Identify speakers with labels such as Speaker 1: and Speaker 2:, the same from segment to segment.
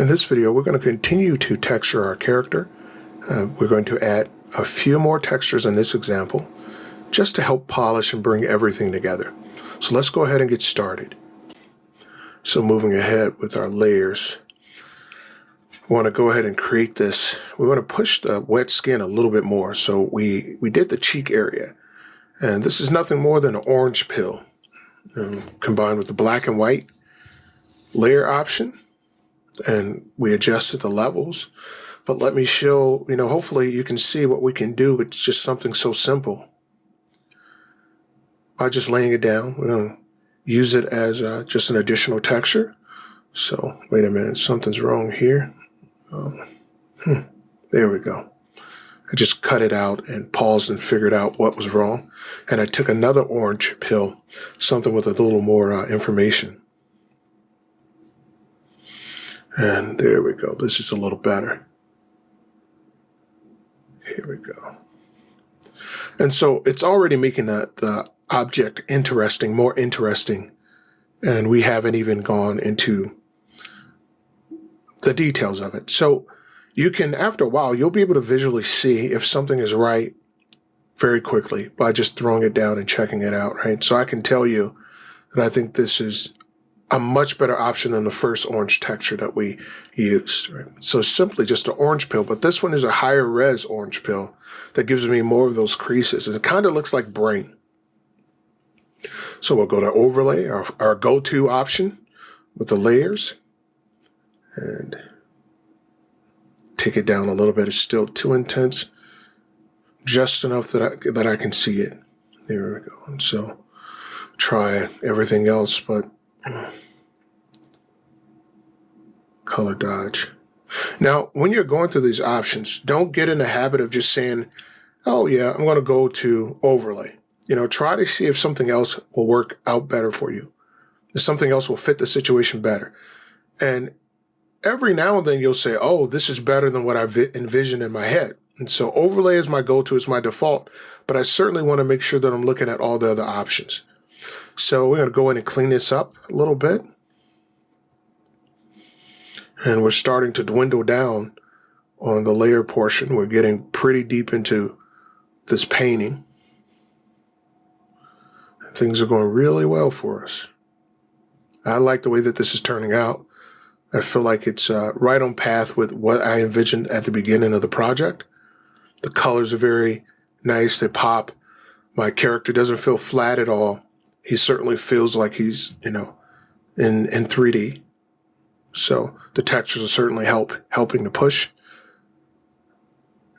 Speaker 1: In this video, we're going to continue to texture our character. We're going to add a few more textures in this example just to help polish and bring everything together. So let's go ahead and get started. So moving ahead with our layers, we want to go ahead and create this. We want to push the wet skin a little bit more. So we did the cheek area, and this is nothing more than an orange pill combined with the black and white layer option. And we adjusted the levels, but let me show, hopefully you can see what we can do. It's just something so simple. By just laying it down, we're going to use it as just an additional texture. So wait a minute, something's wrong here. There we go. I just cut it out and paused and figured out what was wrong. And I took another orange pill, something with a little more information. And there we go. This is a little better. Here we go. And so it's already making the object interesting, more interesting. And we haven't even gone into the details of it. So you can, after a while, you'll be able to visually see if something is right very quickly by just throwing it down and checking it out, right? So I can tell you that I think this is a much better option than the first orange texture that we used. Right? So simply just an orange pill, but this one is a higher res orange pill that gives me more of those creases. It kind of looks like brain. So we'll go to overlay, our go-to option with the layers, and take it down a little bit. It's still too intense, just enough that I can see it. There we go. And so try everything else, but color dodge. Now, when you're going through these options, don't get in the habit of just saying, oh yeah, I'm going to go to overlay. Try to see if something else will work out better for you. If something else will fit the situation better. And every now and then you'll say, oh, this is better than what I've envisioned in my head. And so overlay is my go-to, it's my default, but I certainly want to make sure that I'm looking at all the other options. So we're going to go in and clean this up a little bit. And we're starting to dwindle down on the layer portion. We're getting pretty deep into this painting. And things are going really well for us. I like the way that this is turning out. I feel like it's right on path with what I envisioned at the beginning of the project. The colors are very nice. They pop. My character doesn't feel flat at all. He certainly feels like he's, in 3D. So the textures are certainly helping to push.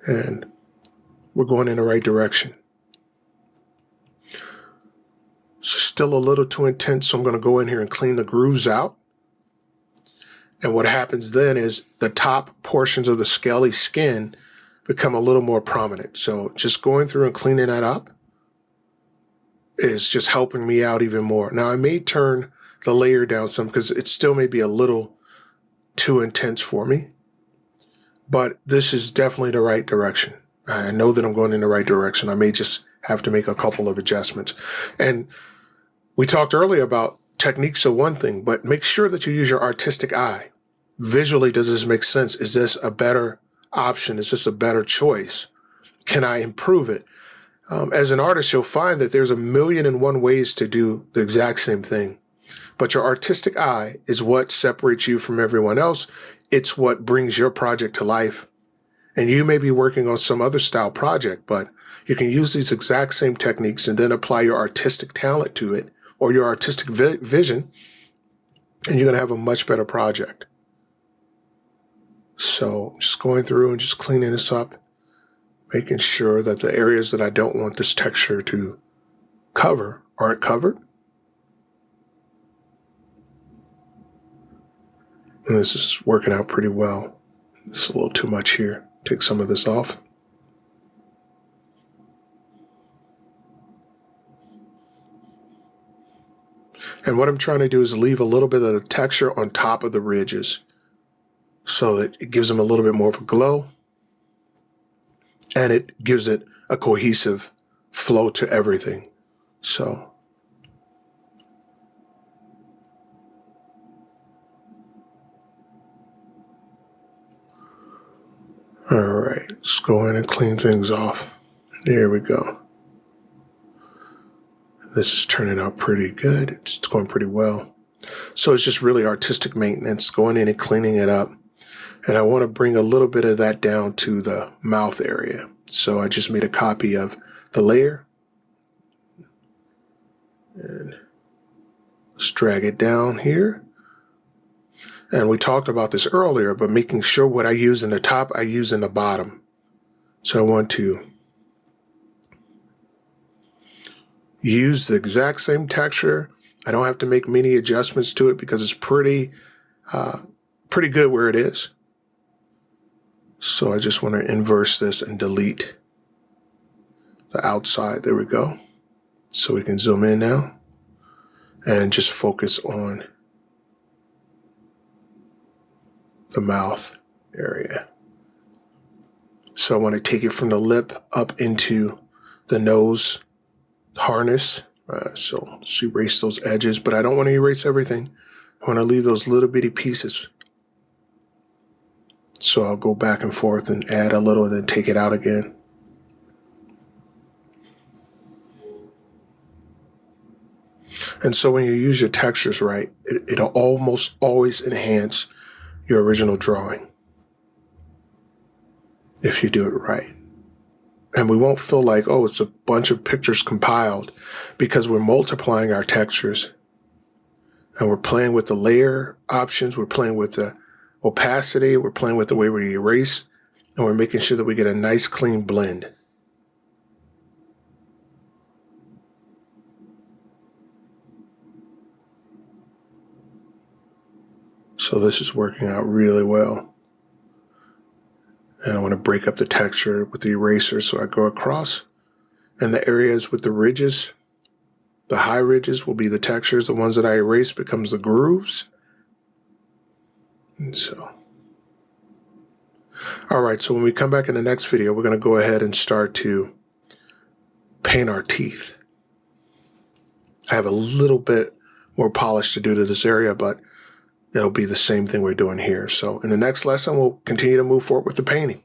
Speaker 1: And we're going in the right direction. It's still a little too intense, so I'm going to go in here and clean the grooves out. And what happens then is the top portions of the scaly skin become a little more prominent. So just going through and cleaning that up is just helping me out even more. Now I may turn the layer down some because it still may be a little too intense for me, but this is definitely the right direction. I know that I'm going in the right direction. I may just have to make a couple of adjustments. And we talked earlier about techniques are one thing, but make sure that you use your artistic eye. Visually, does this make sense? Is this a better option? Is this a better choice? Can I improve it? As an artist, you'll find that there's 1,000,001 ways to do the exact same thing. But your artistic eye is what separates you from everyone else. It's what brings your project to life. And you may be working on some other style project, but you can use these exact same techniques and then apply your artistic talent to it or your artistic vision, and you're going to have a much better project. So just going through and just cleaning this up, making sure that the areas that I don't want this texture to cover aren't covered. And this is working out pretty well. It's a little too much here. Take some of this off. And what I'm trying to do is leave a little bit of the texture on top of the ridges so that it gives them a little bit more of a glow. And it gives it a cohesive flow to everything. So All right, let's go in and clean things off. There we go. This is turning out pretty good. It's going pretty well. So it's just really artistic maintenance, going in and cleaning it up. And I want to bring a little bit of that down to the mouth area. So I just made a copy of the layer. And let's drag it down here. And we talked about this earlier, but making sure what I use in the top, I use in the bottom. So I want to use the exact same texture. I don't have to make many adjustments to it because it's pretty good where it is. So I just want to inverse this and delete the outside. There we go. So we can zoom in now and just focus on the mouth area. So I want to take it from the lip up into the nose harness. So let's erase those edges, but I don't want to erase everything. I want to leave those little bitty pieces. So I'll go back and forth and add a little and then take it out again. And so when you use your textures right, it'll almost always enhance your original drawing if you do it right. And we won't feel like, oh, it's a bunch of pictures compiled, because we're multiplying our textures and we're playing with the layer options. We're playing with the opacity. We're playing with the way we erase, and we're making sure that we get a nice clean blend. So this is working out really well. And I want to break up the texture with the eraser, so I go across. And the areas with the ridges, the high ridges will be the textures. The ones that I erase becomes the grooves. And so, all right, so when we come back in the next video, we're going to go ahead and start to paint our teeth. I have a little bit more polish to do to this area, but it'll be the same thing we're doing here. So in the next lesson, we'll continue to move forward with the painting.